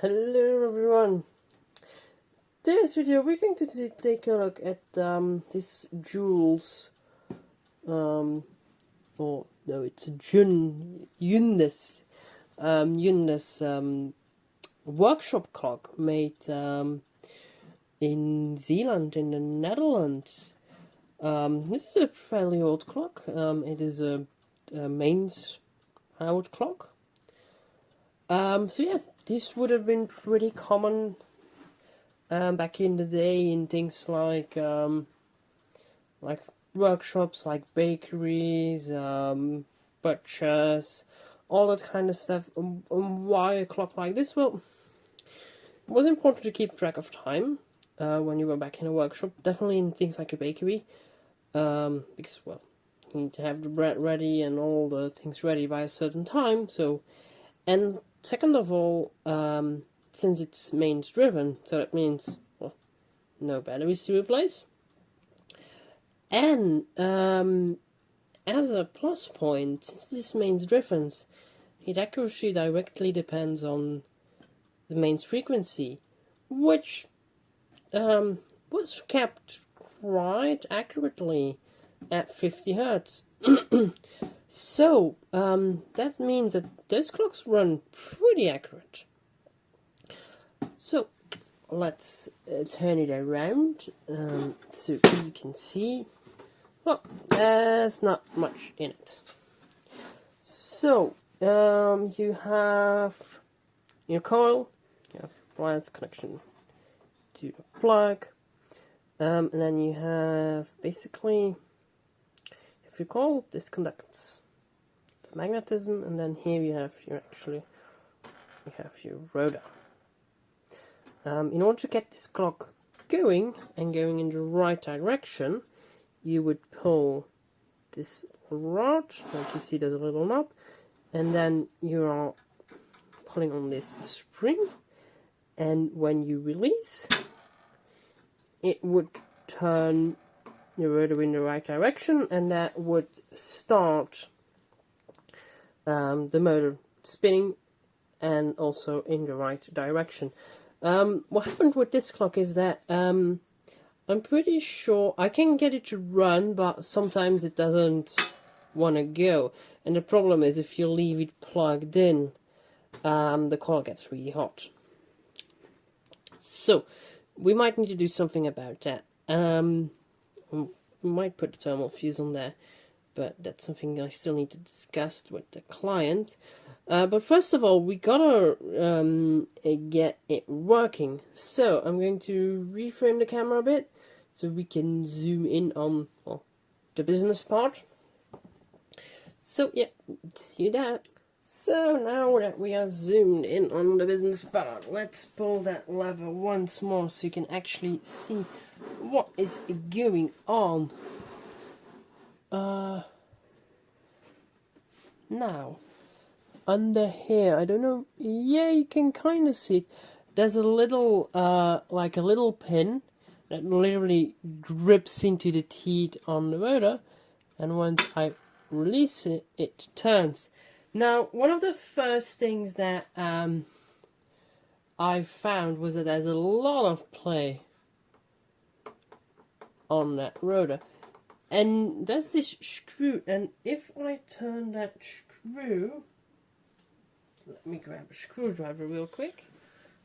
Hello everyone. This video we're going to take a look at this Jules or no, it's a Jundes workshop clock made in Zealand in the Netherlands. This is a fairly old clock. It is a mains powered clock. So yeah, this would have been pretty common back in the day in things like workshops, like bakeries, butchers, all that kind of stuff. Why a clock like this? Well, it was important to keep track of time when you were back in a workshop. Definitely in things like a bakery, because well, you need to have the bread ready and all the things ready by a certain time. So, and second of all, since it's mains driven, so that means well, no batteries to replace. And as a plus point, since this mains driven, its accuracy directly depends on the mains frequency, which was kept quite accurately at 50 Hertz. So that means that those clocks run pretty accurate. So let's turn it around so you can see. Well, there's not much in it. So you have your coil, you have wires connection to a plug, and then you have basically, if you coil, this conducts the magnetism, and then here you have your your rotor. In order to get this clock going and going in the right direction, you would pull this rod, like you see there's a little knob, and then you are pulling on this spring, and when you release, it would turn the rotor in the right direction, and that would start the motor spinning and also in the right direction. What happened with this clock is that I'm pretty sure I can get it to run, but sometimes it doesn't want to go. And the problem is if you leave it plugged in, the coil gets really hot. So we might need to do something about that. We might put a thermal fuse on there, but that's something I still need to discuss with the client. But first of all, we gotta get it working. So I'm going to reframe the camera a bit so we can zoom in on the business part. So yeah, see that. So now that we are zoomed in on the business part, let's pull that lever once more so you can actually see what is going on. Now, under here, I don't know, yeah, you can kind of see it. There's a little, like a little pin that literally grips into the teeth on the motor, and once I release it, it turns. Now, one of the first things that I found was that there's a lot of play on that rotor. And there's this screw, and if I turn that screw, let me grab a screwdriver real quick.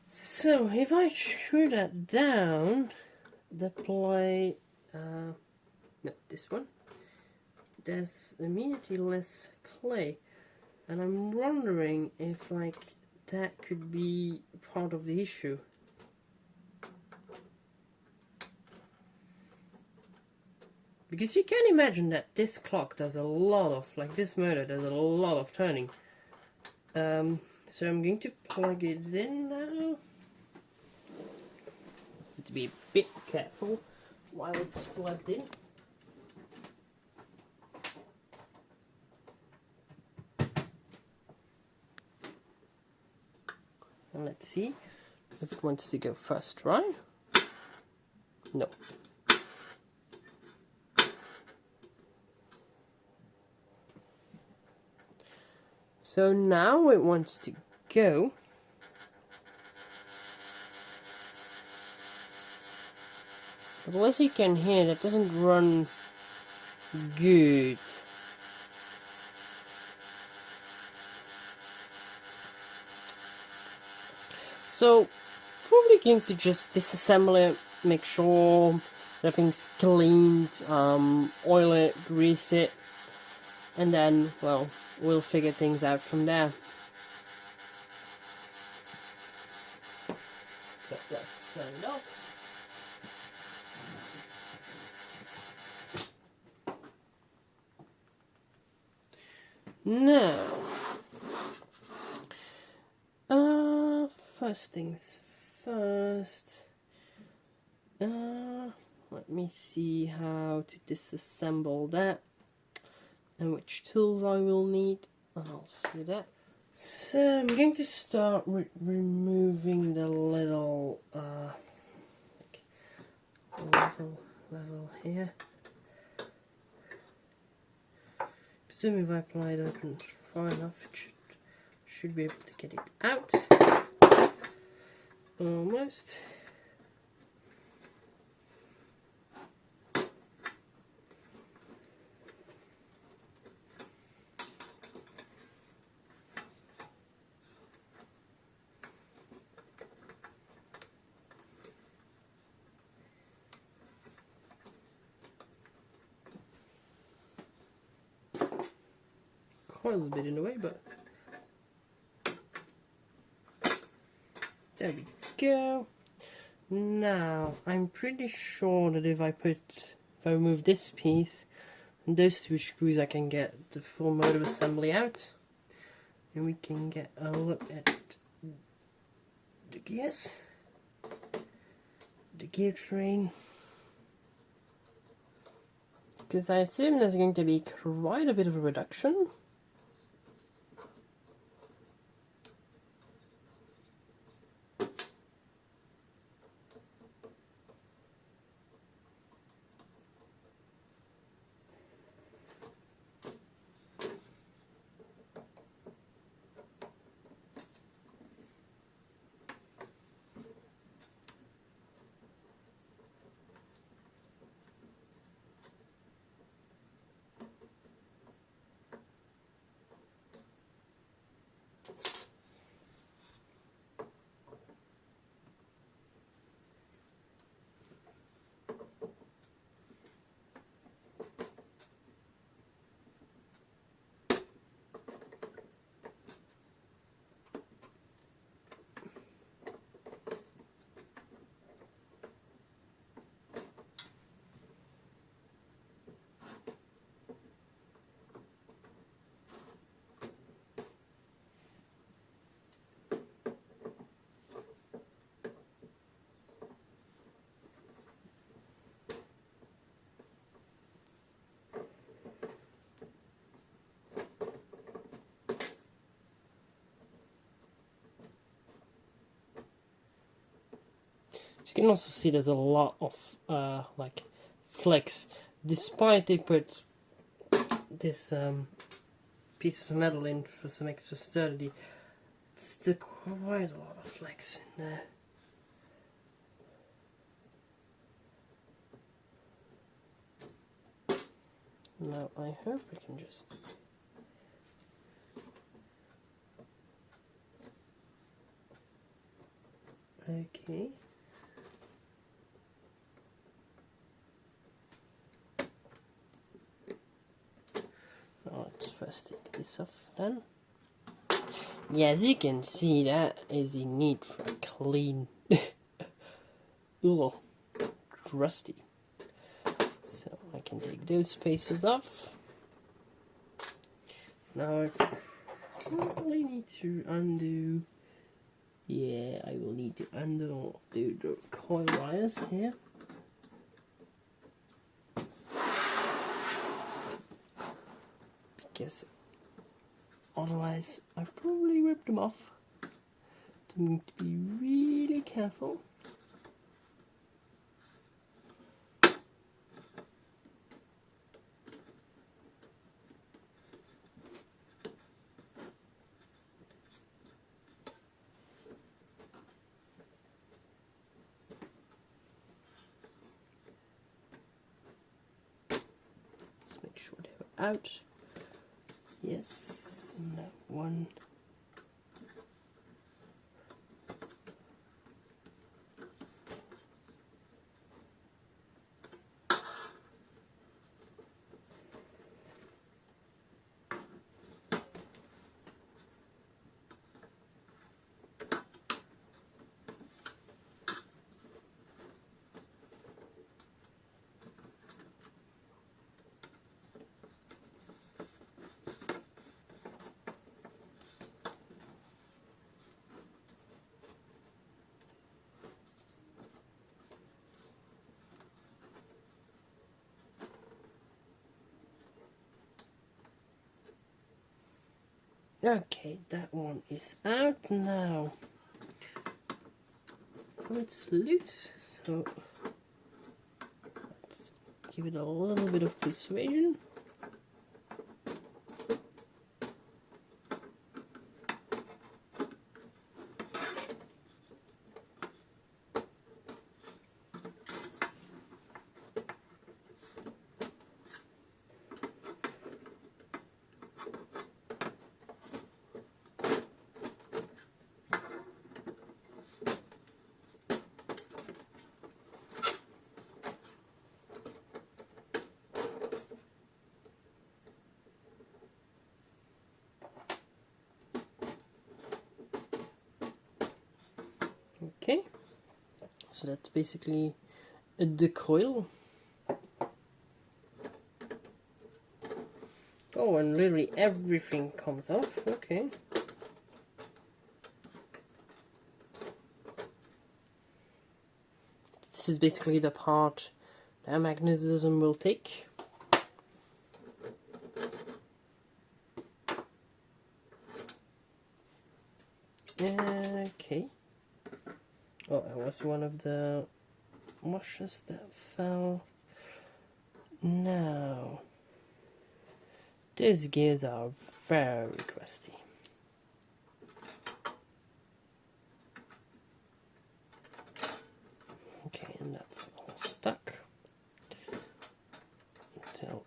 So if I screw that down, the play, no, this one, there's immediately less play. And I'm wondering if like that could be part of the issue. Because you can imagine that this clock does a lot of, like this motor does a lot of turning. So I'm going to plug it in now. Need to be a bit careful while it's plugged in. And let's see if it wants to go first, right? No. So now it wants to go. But as you can hear, that doesn't run good. So, probably going to just disassemble it, make sure everything's cleaned, oil it, grease it, and then, well, we'll figure things out from there. So let's turn it off. Now, first things first, let me see how to disassemble that and which tools I will need. I'll see that. So I'm going to start with removing the little level here. Presuming if I apply it open far enough, it should be able to get it out. Almost. Quite a bit in the way, but there we go. Now, I'm pretty sure that if I remove this piece and those two screws, I can get the full motor assembly out. And we can get a look at the gears, the gear train. Because I assume there's going to be quite a bit of a reduction. So you can also see there's a lot of like flex, despite they put this piece of metal in for some extra sturdy. There's still quite a lot of flex in there. Now I hope we can just okay. Let's first take this off then. Yeah, as you can see, that is in need for a clean. Ooh, rusty. So I can take those pieces off. Now I probably need to undo. Yeah, I will need to undo the coil wires here. Because otherwise I probably rip them off. So I'm going to be really careful. out. Yes, and that one. Okay, that one is out now. It's loose, so let's give it a little bit of persuasion. Okay, so that's basically the coil. Oh, and literally everything comes off. Okay. This is basically the part that magnetism will take. Okay. Oh, that was one of the washes that fell. Now, those gears are very crusty. Okay, and that's all stuck until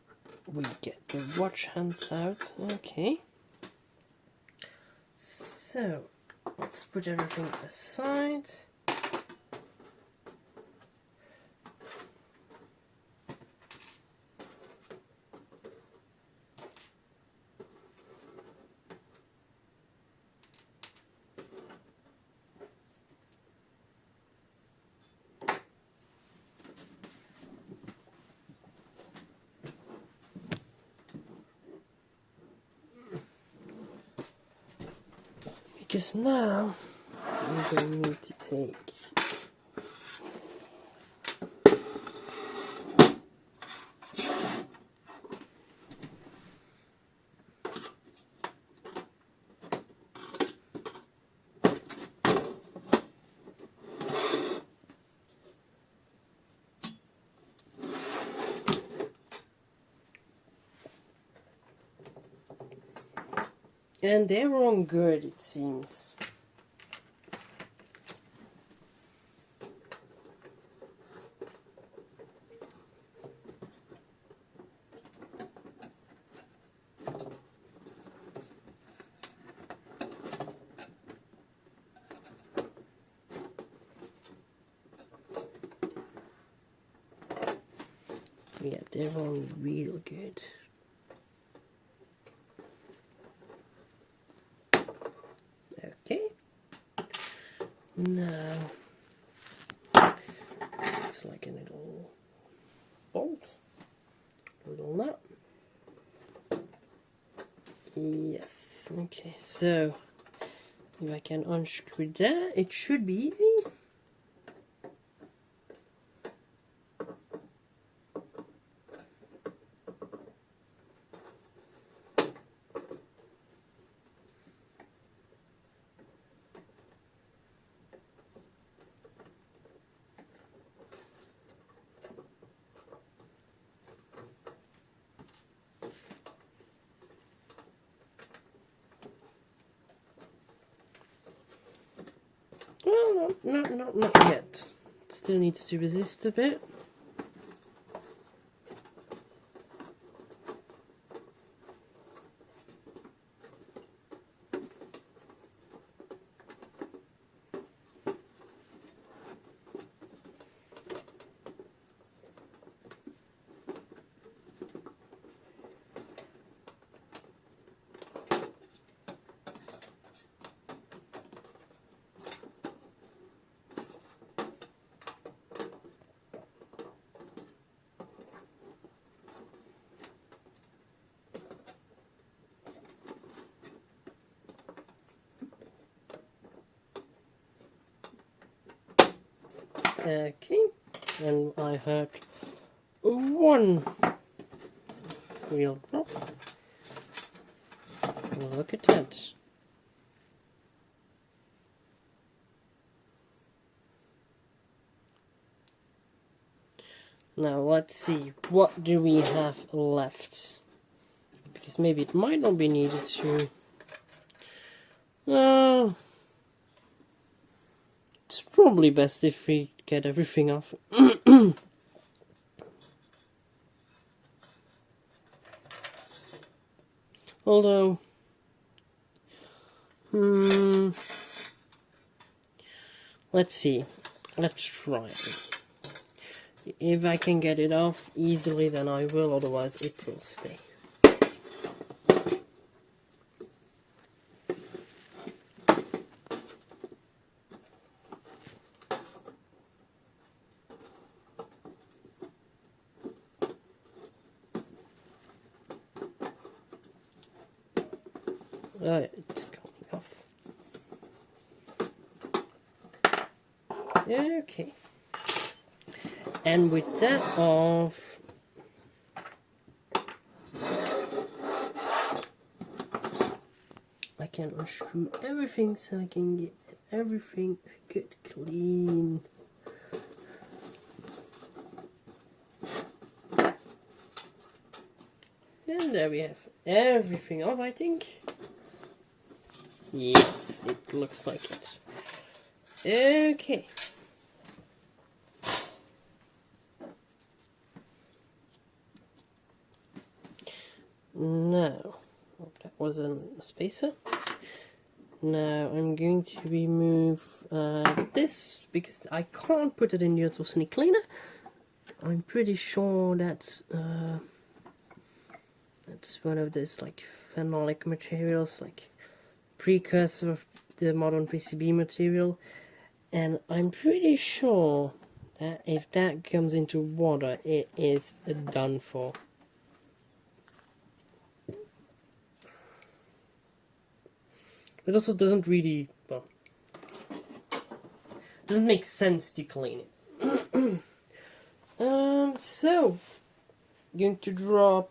we get the watch hands out. Okay, so let's put everything aside. Because now we're going to need to take and they're on good, it seems. Yeah, they're on real good. Okay. Now, it's like a little bolt, little nut. Yes. Okay. So, if I can unscrew that, it should be easy. Well, not yet. Still needs to resist a bit. Okay, and I had one real drop. Look at that. Now let's see, what do we have left? Because maybe it might not be needed to... it's probably best if we get everything off. Although... let's see. Let's try it. If I can get it off easily, then I will, otherwise it will stay. It's coming off. Okay. And with that off, I can unscrew everything so I can get everything good clean. And there we have everything off, I think. Yes, it looks like it. Okay. Now, that was a spacer. Now I'm going to remove this because I can't put it in the ultrasonic cleaner. I'm pretty sure that's one of those like phenolic materials, like precursor of the modern PCB material, and I'm pretty sure that if that comes into water, it is done for. It also doesn't really, well, doesn't make sense to clean it. So, going to drop